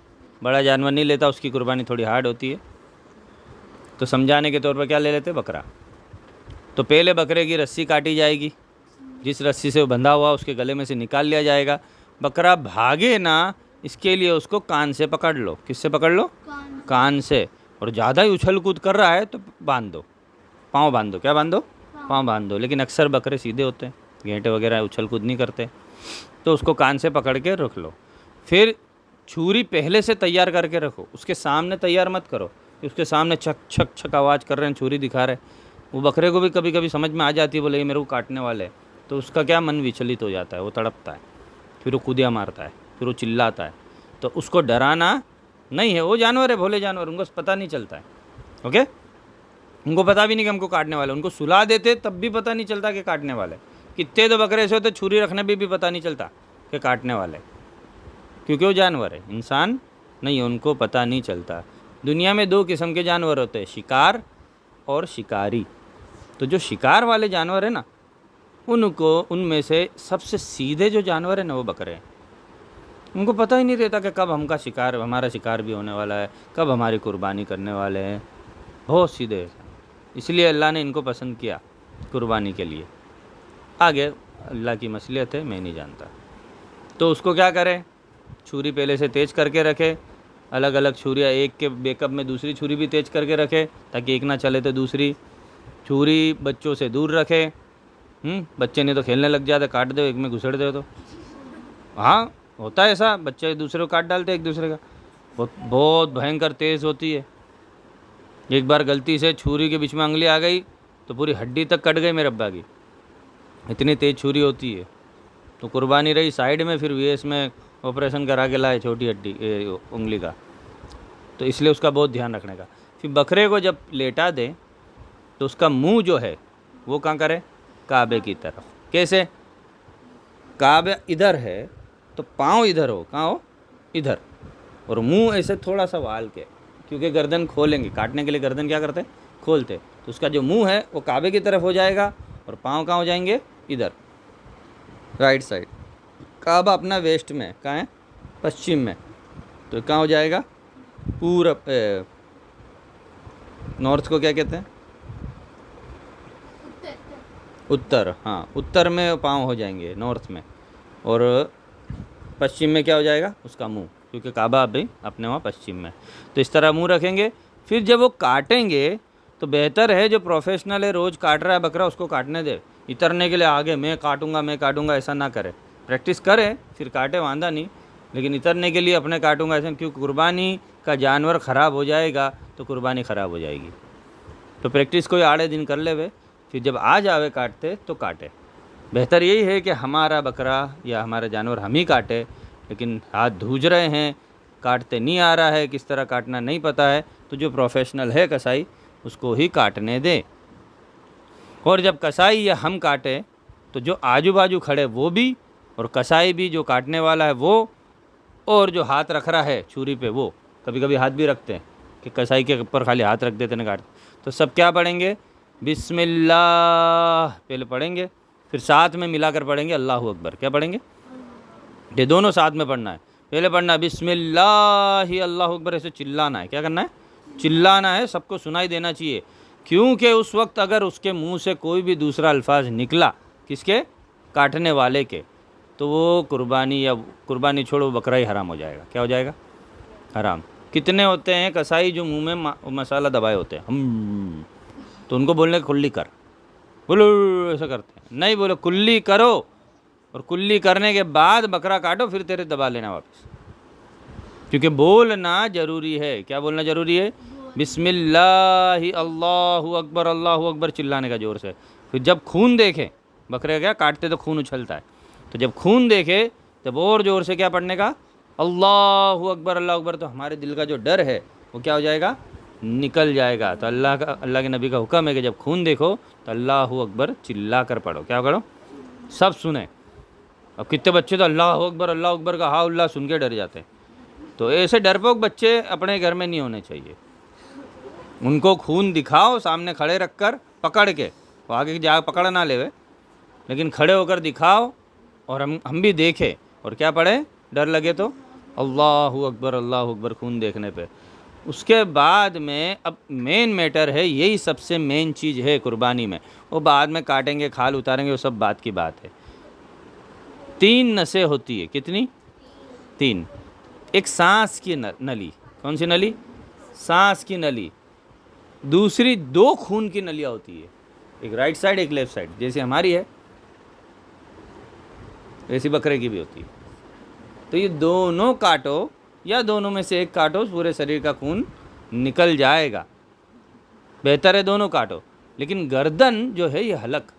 بڑا جانور نہیں لیتا, اس کی قربانی تھوڑی ہارڈ ہوتی ہے, تو سمجھانے کے طور پر کیا لے لیتے, بکرا. تو پہلے بکرے کی رسی کاٹی جائے گی, جس رسی سے وہ بندھا ہوا اس کے گلے میں سے نکال لیا جائے گا. بکرا بھاگے نا, اس کے لیے اس کو کان سے پکڑ لو. کس سے پکڑ لو؟ کان سے. اور زیادہ ہی اچھل کود کر رہا ہے تو باندھ دو, پاؤں باندھ دو. کیا باندھ دو؟ پاؤں باندھ دو. لیکن اکثر بکرے سیدھے ہوتے ہیں, گھینٹے وغیرہ اچھل کود نہیں کرتے, تو اس کو کان سے پکڑ کے رکھ لو. پھر چھری پہلے سے تیار کر کے رکھو, اس کے سامنے تیار مت کرو کہ اس کے سامنے چھک چھک چھک آواز کر رہے ہیں, چھری دکھا رہے ہیں. وہ بکرے کو بھی کبھی کبھی سمجھ میں آ جاتی ہے, بولے یہ میرے کو کاٹنے والے ہے, تو اس کا کیا من وچلت ہو جاتا ہے, وہ تڑپتا ہے, پھر وہ کودیا مارتا ہے, پھر وہ چلاتا ہے. تو اس کو ڈرانا نہیں ہے, وہ جانور ہے, بھولے جانور, ان کو پتہ نہیں چلتا ہے. اوکے, ان کو پتہ بھی نہیں کہ ہم کو کاٹنے والے. ان کو سلا دیتے تب بھی پتہ نہیں چلتا کہ کاٹنے والے. کتنے تو بکرے ایسے ہوتے چھری رکھنے بھی پتہ نہیں چلتا کہ کاٹنے والے, کیونکہ وہ جانور ہے, انسان نہیں, ان کو پتہ نہیں چلتا. دنیا میں 2 قسم کے جانور ہوتے ہیں, شکار اور شکاری. تو جو شکار والے جانور ہیں نا, ان میں سے سب سے سیدھے جو جانور ہیں نا وہ بکرے ہیں. ان کو پتہ ہی نہیں رہتا کہ کب ہمارا شکار بھی ہونے والا ہے, کب ہماری قربانی کرنے والے ہیں. بہت سیدھے, اس لیے اللہ نے ان کو پسند کیا قربانی کے لیے. آگے اللہ کی مصلحت ہے, میں نہیں جانتا. تو اس کو کیا کرے, چھری پہلے سے تیز کر کے رکھے, الگ الگ چھریاں, ایک کے بیک اپ میں دوسری چھری بھی تیز کر کے رکھے, تاکہ ایک نہ چلے تو دوسری چھری بچوں سے دور رکھے. بچے نہیں تو کھیلنے لگ جاتے, کاٹ دو, ایک میں گھسڑ دو. تو ہاں ہوتا ہے ایسا, بچے ایک دوسرے کو کاٹ ڈالتے ایک دوسرے کا. بہت بھینکر تیز ہوتی ہے. ایک بار غلطی سے چھری کے بیچ میں انگلی آ گئی تو پوری ہڈی تک کٹ گئی میرے ابا کی, اتنی تیز چھری ہوتی ہے. تو قربانی رہی سائیڈ میں, پھر وی ایس میں آپریشن کرا کے لائے چھوٹی ہڈی انگلی کا. تو اس لیے اس کا بہت دھیان رکھنے کا. پھر بکرے کو جب لیٹا دیں تو اس کا منہ جو ہے وہ کہاں کرے, کعبے کی طرف. کیسے؟ کعبہ ادھر ہے تو پاؤں ادھر ہو, کہاں ہو, ادھر, اور منہ ایسے تھوڑا سا وال کے, کیونکہ گردن کھولیں گے, کاٹنے کے لیے گردن کیا کرتے, کھولتے. تو اس کا جو منہ ہے وہ کعبے کی طرف ہو جائے گا, اور پاؤں کہاں ہو جائیں گے, ادھر رائٹ سائڈ. کعبہ اپنا ویسٹ میں کہاں ہے, پشچم میں, تو کہاں ہو جائے گا, پورا نارتھ کو کیا کہتے ہیں, اتر. ہاں, اتر میں پاؤں ہو جائیں گے, نارتھ میں, اور پشچم میں کیا ہو جائے گا, اس کا منہ, کیونکہ کعبہ ابھی اپنے وہاں پشچم میں. تو اس طرح منہ رکھیں گے. پھر جب وہ کاٹیں گے تو بہتر ہے, جو پروفیشنل ہے, روز کاٹ رہا ہے بکرا, اس کو کاٹنے دے. اترنے کے لیے آگے میں کاٹوں گا ایسا نہ کرے. پریکٹس کرے پھر کاٹے, واندھا نہیں, لیکن اترنے کے لیے اپنے کاٹوں گا ایسا, کیونکہ قربانی کا جانور خراب ہو جائے گا تو قربانی خراب ہو جائے گی. تو پریکٹس کوئی آڑے دن کر لے وے, پھر جب آ جاوے کاٹتے تو کاٹے. بہتر یہی ہے کہ ہمارا بکرا یا ہمارا جانور ہم ہی کاٹے, لیکن ہاتھ دھوج رہے ہیں, کاٹتے نہیں آ رہا ہے, کس طرح کاٹنا نہیں پتہ ہے, تو جو پروفیشنل ہے کسائی اس کو ہی کاٹنے دے. اور جب کسائی یا ہم کاٹے تو جو آجو باجو کھڑے وہ بھی, اور کسائی بھی, جو کاٹنے والا ہے وہ, اور جو ہاتھ رکھ رہا ہے چھری پہ وہ, کبھی کبھی ہاتھ بھی رکھتے ہیں کہ کسائی کے اوپر خالی ہاتھ رکھ دیتے ہیں کاٹتے. تو سب کیا پڑھیں گے, بسم اللہ پہلے پڑھیں گے, پھر ساتھ میں ملا کر پڑھیں گے اللہ اکبر. کیا پڑھیں گے, یہ دونوں ساتھ میں پڑھنا ہے. پہلے پڑھنا ہے بسم اللہ اللہ اکبر, ایسے چلانا ہے. کیا کرنا ہے, چلانا ہے, سب کو سنائی دینا چاہیے. کیونکہ اس وقت اگر اس کے منہ سے کوئی بھی دوسرا الفاظ نکلا, کس کے, کاٹنے والے کے, تو وہ قربانی چھوڑو, بکرا ہی حرام ہو جائے گا. کیا ہو جائے گا, حرام. کتنے ہوتے ہیں کسائی جو منہ میں مسالہ دبائے ہوتے ہیں, تو ان کو بولنے کلی کر, بولو ایسا کرتے ہیں. نہیں, بولو کلی کرو, اور کلی کرنے کے بعد بکرا کاٹو, پھر تیرے دبا لینا واپس. کیونکہ بولنا ضروری ہے. کیا بولنا ضروری ہے, بسم اللہ اللہ اکبر چلانے کا زور سے. پھر جب خون دیکھے, بکرے کیا کاٹتے تو خون اچھلتا ہے, تو جب خون دیکھے تب اور زور سے کیا پڑھنے کا, اللہ اکبر. تو ہمارے دل کا جو ڈر ہے وہ کیا ہو جائے گا؟ نکل جائے گا۔ تو اللہ کے نبی کا حکم ہے کہ جب خون دیکھو تو اللہ اکبر چلا کر پڑھو۔ کیا کرو؟ سب سنیں۔ اب کتنے بچے تو اللہ اکبر کا ہا اللہ سن کے ڈر جاتے ہیں۔ تو ایسے ڈرپوک بچے اپنے گھر میں نہیں ہونے چاہیے۔ ان کو خون دکھاؤ سامنے کھڑے رکھ کر پکڑ کے، وہ آگے جا پکڑ نہ لے، لیکن کھڑے ہو کر دکھاؤ اور ہم بھی دیکھیں اور کیا پڑھیں، ڈر لگے تو اللہ اکبر خون دیکھنے پہ۔ اس کے بعد میں اب مین میٹر ہے، یہی سب سے مین چیز ہے قربانی میں۔ وہ بعد میں کاٹیں گے، کھال اتاریں گے، وہ سب بات کی بات ہے۔ 3 نسیں ہوتی ہے، کتنی؟ 3۔ ایک سانس کی نلی، کون سی نلی؟ سانس کی نلی۔ دوسری 2 خون کی نلیاں ہوتی ہے، ایک رائٹ سائڈ ایک لیفٹ سائڈ، جیسے ہماری ہے ویسی بکرے کی بھی ہوتی ہے۔ تو یہ دونوں کاٹو یا دونوں میں سے ایک کاٹو، پورے شریر کا خون نکل جائے گا۔ بہتر ہے دونوں کاٹو، لیکن گردن جو ہے یہ حلق،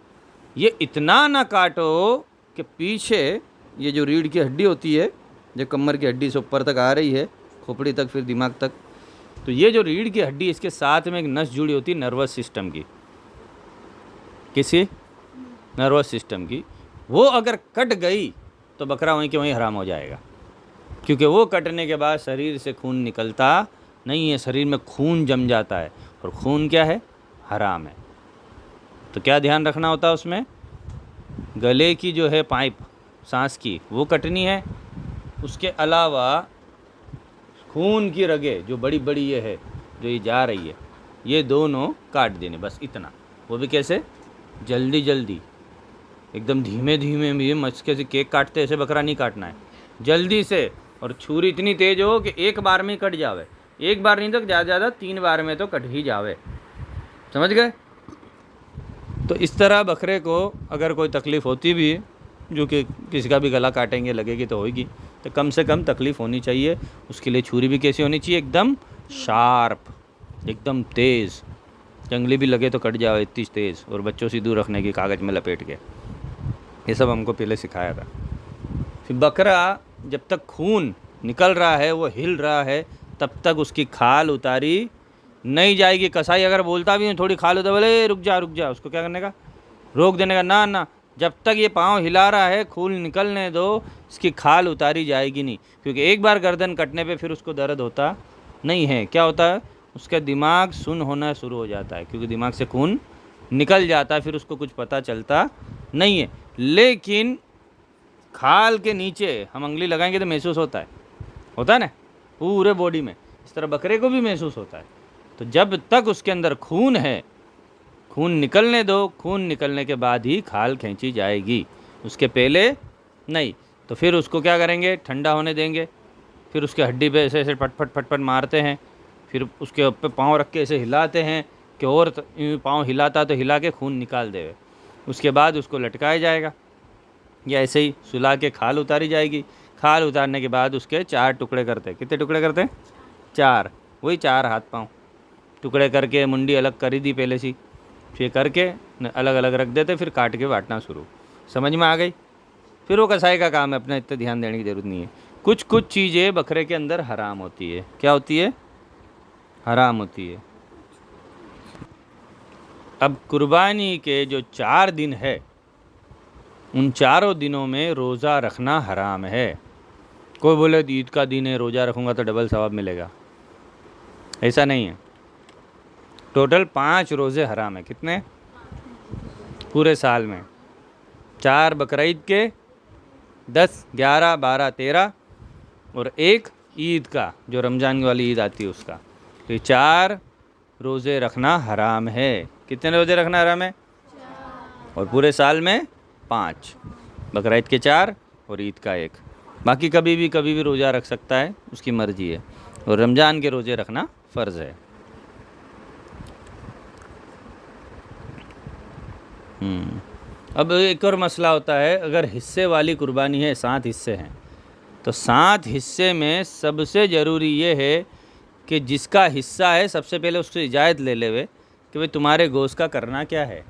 یہ اتنا نہ کاٹو کہ پیچھے یہ جو ریڑھ کی ہڈی ہوتی ہے، جو کمر کی ہڈی سے اوپر تک آ رہی ہے، کھوپڑی تک پھر دماغ تک، تو یہ جو ریڑھ کی ہڈی اس کے ساتھ میں ایک نس جڑی ہوتی ہے نروس سسٹم کی، کسی نروس سسٹم کی، وہ اگر کٹ گئی تو بکرا وہیں کے وہیں حرام ہو جائے گا، کیونکہ وہ کٹنے کے بعد شریر سے خون نکلتا نہیں ہے، شریر میں خون جم جاتا ہے، اور خون کیا ہے؟ حرام ہے۔ تو کیا دھیان رکھنا ہوتا ہے اس میں؟ گلے کی جو ہے پائپ سانس کی وہ کٹنی ہے، اس کے علاوہ خون کی رگیں جو بڑی بڑی یہ ہے جو یہ جا رہی ہے، یہ دونوں کاٹ دینے، بس اتنا۔ وہ بھی کیسے؟ جلدی ایک دم دھیمے بھی، مچکے سے کیک کاٹتے ایسے بکرا نہیں کاٹنا ہے، جلدی سے، اور چھری اتنی تیز ہو کہ ایک بار میں کٹ جاوے، ایک بار نہیں تو زیادہ 3 بار میں تو کٹ ہی جاوے، سمجھ گئے؟ تو اس طرح بکرے کو اگر کوئی تکلیف ہوتی بھی ہے، جو کہ کسی کا بھی گلا کاٹیں گے لگے گی تو ہوئے گی، تو کم سے کم تکلیف ہونی چاہیے، اس کے لیے چھری بھی کیسی ہونی چاہیے؟ ایک دم شارپ، ایک دم تیز، جنگلی بھی لگے تو کٹ جاوے اتنی تیز، اور بچوں سے دور رکھنے کی کاغذ میں لپیٹ کے، یہ سب ہم کو پہلے سکھایا تھا۔ پھر بکرا جب تک خون نکل رہا ہے، وہ ہل رہا ہے، تب تک اس کی کھال اتاری نہیں جائے گی۔ کسائی اگر بولتا بھی ہے تھوڑی کھال ہوتا ہے، بولے رک جا، اس کو کیا کرنے کا؟ روک دینے کا، نہ، جب تک یہ پاؤں ہلا رہا ہے خون نکلنے دو، اس کی کھال اتاری جائے گی نہیں، کیونکہ ایک بار گردن کٹنے پہ پھر اس کو درد ہوتا نہیں ہے۔ کیا ہوتا ہے؟ اس کا دماغ سن ہونا شروع ہو جاتا ہے، کیونکہ دماغ سے خون نکل جاتا ہے، پھر اس کو کچھ پتہ چلتا نہیں ہے۔ لیکن کھال کے نیچے ہم انگلی لگائیں گے تو محسوس ہوتا ہے نا پورے باڈی میں، اس طرح بکرے کو بھی محسوس ہوتا ہے۔ تو جب تک اس کے اندر خون ہے، خون نکلنے دو، خون نکلنے کے بعد ہی کھال کھینچی جائے گی، اس کے پہلے نہیں۔ تو پھر اس کو کیا کریں گے؟ ٹھنڈا ہونے دیں گے، پھر اس کے ہڈی پہ ایسے پٹ پٹ مارتے ہیں، پھر اس کے اوپر پاؤں رکھ کے ایسے ہلاتے ہیں کہ اور پاؤں ہلاتا تو ہلا کے خون نکال دے، اس کے بعد اس کو لٹکایا جائے گا، یا ایسے ہی سلا کے کھال اتاری جائے گی۔ کھال اتارنے کے بعد اس کے 4 ٹکڑے کرتے ہیں، کتنے ٹکڑے کرتے ہیں؟ 4، وہی 4 ہاتھ پاؤں ٹکڑے کر کے، منڈی الگ کری دی پہلے سی، پھر کر کے الگ الگ رکھ دیتے، پھر کاٹ کے بانٹنا شروع۔ سمجھ میں آ گئی؟ پھر وہ کسائی کا کام ہے، اپنا اتنا دھیان دینے کی ضرورت نہیں ہے۔ کچھ چیزیں بکرے کے اندر حرام ہوتی ہے۔ کیا ہوتی ہے؟ حرام ہوتی ہے۔ اب قربانی کے جو 4 دن ہے، ان 4 دنوں میں روزہ رکھنا حرام ہے۔ کوئی بولے عید کا دن ہے روزہ رکھوں گا تو ڈبل ثواب ملے گا، ایسا نہیں ہے۔ ٹوٹل 5 روزے حرام ہیں۔ کتنے؟ پورے سال میں 4 بقرعید کے، 10، 11، 12، 13 اور 1 عید کا جو رمضان والی عید آتی ہے اس کا، تو یہ 4 روزے رکھنا حرام ہے۔ کتنے روزے رکھنا حرام ہے؟ اور پورے سال میں 5، بقرعید کے 4 اور عید کا 1۔ باقی کبھی بھی روزہ رکھ سکتا ہے، اس کی مرضی ہے، اور رمضان کے روزے رکھنا فرض ہے۔ اب ایک اور مسئلہ ہوتا ہے، اگر حصے والی قربانی ہے، 7 حصے ہیں، تو 7 حصے میں سب سے ضروری یہ ہے کہ جس کا حصہ ہے سب سے پہلے اس سے اجازت لے لے کہ بھئی تمہارے گوشت کا کرنا کیا ہے،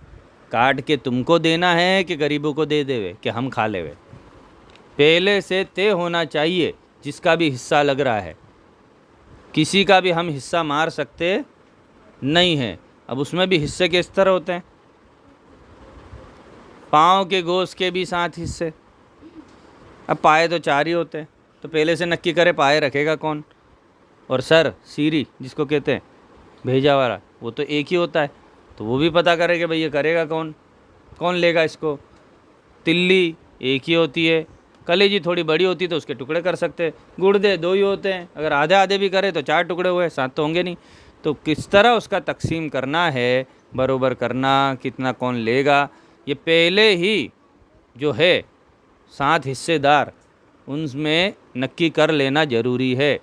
کاٹ کے تم کو دینا ہے کہ غریبوں کو دے دے کہ ہم کھا لے۔ پہلے سے طے ہونا چاہیے جس کا بھی حصہ لگ رہا ہے، کسی کا بھی ہم حصہ مار سکتے نہیں ہیں۔ اب اس میں بھی حصے کس طرح ہوتے ہیں؟ پاؤں کے گوشت کے بھی 7 حصے۔ اب پائے تو 4 ہی ہوتے ہیں، تو پہلے سے نکی کرے پائے رکھے گا کون؟ اور سر سیری جس کو کہتے ہیں بھیجا والا، وہ تو ایک ہی ہوتا ہے، تو وہ بھی پتہ کرے کہ بھئی یہ کرے گا کون لے گا اس کو۔ تلی ایک ہی ہوتی ہے، کلیجی تھوڑی بڑی ہوتی ہے تو اس کے ٹکڑے کر سکتے، گردے 2 ہی ہوتے ہیں، اگر آدھے آدھے بھی کرے تو 4 ٹکڑے ہوئے، 7 تو ہوں گے نہیں۔ تو کس طرح اس کا تقسیم کرنا ہے، برابر کرنا، کتنا کون لے گا، یہ پہلے ہی جو ہے 7 حصے دار ان میں نکی کر لینا ضروری ہے۔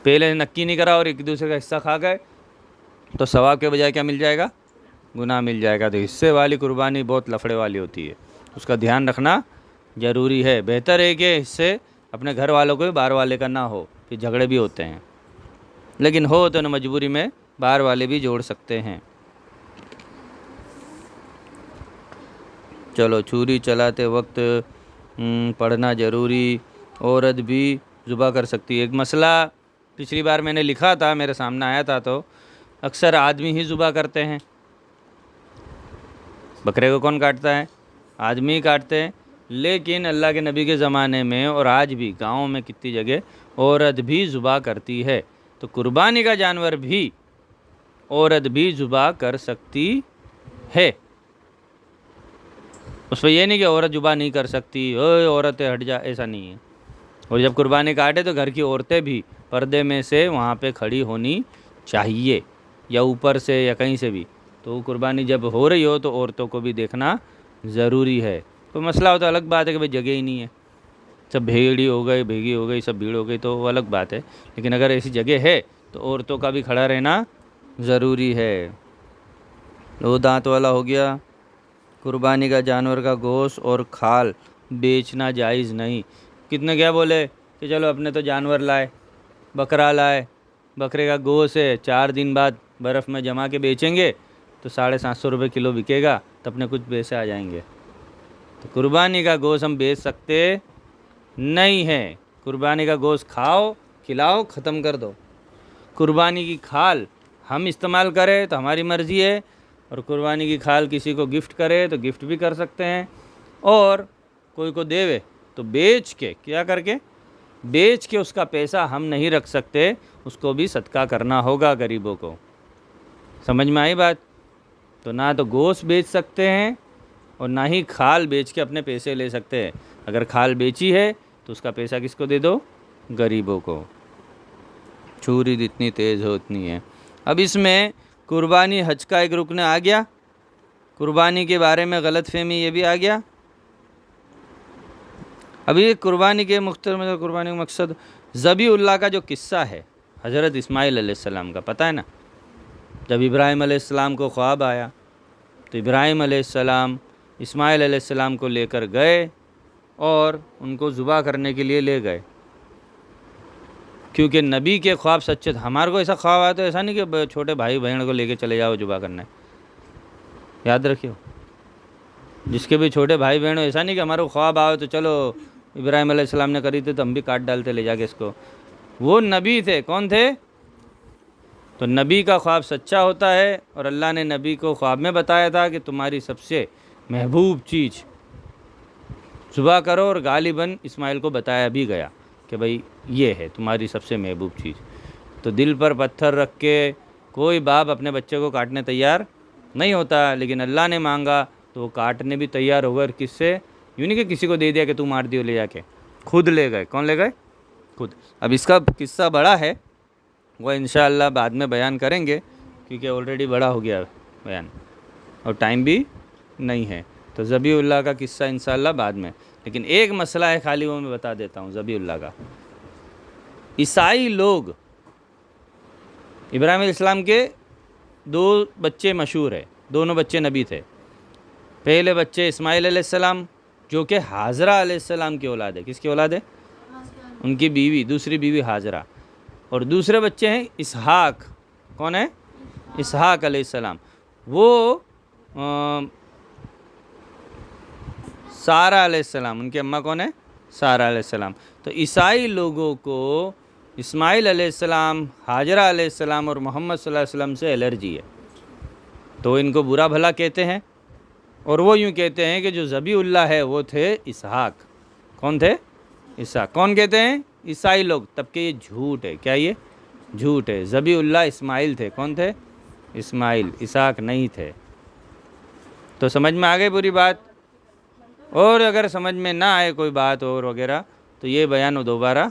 پہلے نکی نہیں کرا اور ایک دوسرے کا حصہ کھا گئے تو ثواب کے بجائے کیا مل جائے گا؟ گناہ مل جائے گا۔ تو حصے والی قربانی بہت لفڑے والی ہوتی ہے، اس کا دھیان رکھنا ضروری ہے۔ بہتر ہے کہ حصے اپنے گھر والوں کو بھی باہر والے کا نہ ہو، پھر جھگڑے بھی ہوتے ہیں، لیکن ہو تو مجبوری میں باہر والے بھی جوڑ سکتے ہیں۔ چلو، چھری چلاتے وقت پڑھنا ضروری، عورت بھی ذبح کر سکتی ہے۔ ایک مسئلہ پچھلی بار میں نے لکھا تھا، میرے سامنے آیا تھا، تو اکثر آدمی ہی ذبح کرتے ہیں۔ بکرے کو کون کاٹتا ہے؟ آدمی ہی کاٹتے ہیں، لیکن اللہ کے نبی کے زمانے میں اور آج بھی گاؤں میں کتنی جگہ عورت بھی ذبح کرتی ہے، تو قربانی کا جانور بھی عورت بھی ذبح کر سکتی ہے۔ اس پہ یہ نہیں کہ عورت ذبح نہیں کر سکتی، اوے عورتیں ہٹ جا، ایسا نہیں ہے۔ اور جب قربانی کاٹے تو گھر کی عورتیں بھی پردے میں سے وہاں پہ کھڑی ہونی چاہیے، یا اوپر سے یا کہیں سے بھی۔ تو قربانی جب ہو رہی ہو تو عورتوں کو بھی دیکھنا ضروری ہے۔ کوئی مسئلہ ہو تو الگ بات ہے کہ بھئی جگہ ہی نہیں ہے، سب بھیڑی ہو گئی، بھیگی ہو گئی، سب بھیڑ ہو گئی، تو وہ الگ بات ہے، لیکن اگر ایسی جگہ ہے تو عورتوں کا بھی کھڑا رہنا ضروری ہے۔ وہ دانت والا ہو گیا۔ قربانی کا جانور کا گوشت اور کھال بیچنا جائز نہیں۔ کتنے کیا بولے کہ چلو اپنے تو جانور لائے، بکرا لائے، بکرے کا گوشت ہے، 4 دن بعد برف میں جما کے بیچیں گے تو 750 روپے کلو بکے گا، تو اپنے کچھ پیسے آ جائیں گے۔ تو قربانی کا گوشت ہم بیچ سکتے نہیں ہے۔ قربانی کا گوشت کھاؤ، کھلاؤ، ختم کر دو۔ قربانی کی کھال ہم استعمال کریں تو ہماری مرضی ہے، اور قربانی کی کھال کسی کو گفٹ کرے تو گفٹ بھی کر سکتے ہیں، اور کوئی کو دے تو بیچ کے، کیا کر کے بیچ کے اس کا پیسہ ہم نہیں رکھ سکتے، اس کو بھی صدقہ کرنا ہوگا غریبوں کو۔ سمجھ میں آئی بات؟ تو نہ تو گوشت بیچ سکتے ہیں اور نہ ہی کھال بیچ کے اپنے پیسے لے سکتے ہیں۔ اگر کھال بیچی ہے تو اس کا پیسہ کس کو دے دو؟ غریبوں کو۔ چھری جتنی تیز ہو اتنی ہے۔ اب اس میں قربانی حج کا ایک رکن آ گیا، قربانی کے بارے میں غلط فہمی یہ بھی آ گیا۔ ابھی قربانی کے قربانی کا مقصد ذبیح اللہ کا جو قصہ ہے حضرت اسماعیل علیہ السلام کا، پتہ ہے نا؟ جب ابراہیم علیہ السلام کو خواب آیا تو ابراہیم علیہ السلام اسماعیل علیہ السلام کو لے کر گئے اور ان کو ذبح کرنے کے لیے لے گئے، کیونکہ نبی کے خواب سچے تھے۔ ہمارے کو ایسا خواب آیا تو ایسا نہیں کہ چھوٹے بھائی بہن کو لے کے چلے جاؤ ذبح کرنے، یاد رکھیو، جس کے بھی چھوٹے بھائی بہن ہو، ایسا نہیں کہ ہمارے کو خواب آئے تو چلو ابراہیم علیہ السلام نے کری تھی تو ہم بھی کاٹ ڈالتے لے جا کے اس کو۔ وہ نبی تھے، کون تھے؟ تو نبی کا خواب سچا ہوتا ہے، اور اللہ نے نبی کو خواب میں بتایا تھا کہ تمہاری سب سے محبوب چیز ذبح کرو، اور غالباً اسماعیل کو بتایا بھی گیا کہ بھئی یہ ہے تمہاری سب سے محبوب چیز۔ تو دل پر پتھر رکھ کے کوئی باپ اپنے بچے کو کاٹنے تیار نہیں ہوتا، لیکن اللہ نے مانگا تو وہ کاٹنے بھی تیار ہو گئے۔ اور کس سے؟ یوں نہیں کہ کسی کو دے دیا کہ تو مار دیو لے جا کے، خود لے گئے۔ کون لے گئے؟ خود۔ اب اس کا قصہ بڑا ہے، وہ انشاءاللہ بعد میں بیان کریں گے، کیونکہ آلریڈی بڑا ہو گیا بیان اور ٹائم بھی نہیں ہے۔ تو ذبیح اللہ کا قصہ انشاءاللہ بعد میں، لیکن ایک مسئلہ ہے خالی، وہ میں بتا دیتا ہوں ذبیح اللہ کا۔ عیسائی لوگ ابراہیم علیہ السلام کے 2 بچے مشہور ہیں، دونوں بچے نبی تھے۔ پہلے بچے اسماعیل علیہ السلام جو کہ حاجرہ علیہ السلام کی اولاد ہے۔ کس کی اولاد ہے؟ ان کی بیوی، دوسری بیوی حاجرہ۔ اور دوسرے بچے ہیں اسحاق۔ کون ہے؟ اسحاق علیہ السلام۔ وہ سارہ علیہ السلام، ان کی اماں کون ہے؟ سارہ علیہ السلام۔ تو عیسائی لوگوں کو اسماعیل علیہ السلام، ہاجرہ علیہ السلام اور محمد صلی اللہ علیہ وسلم سے الرجی ہے، تو ان کو برا بھلا کہتے ہیں، اور وہ یوں کہتے ہیں کہ جو ذبی اللہ ہے وہ تھے اسحاق۔ کون تھے؟ اسحاق۔ کون کہتے ہیں؟ عیسائی لوگ۔ تب کہ یہ جھوٹ ہے۔ کیا یہ جھوٹ ہے؟ ذبی اللہ اسماعیل تھے۔ کون تھے؟ اسماعیل، اسحاق نہیں تھے۔ تو سمجھ میں آ گئی پوری بات؟ اور اگر سمجھ میں نہ آئے کوئی بات اور وغیرہ تو یہ بیان دوبارہ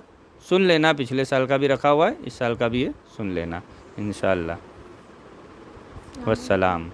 سن لینا، پچھلے سال کا بھی رکھا ہوا ہے، اس سال کا بھی یہ سن لینا انشاءاللہ۔ والسلام۔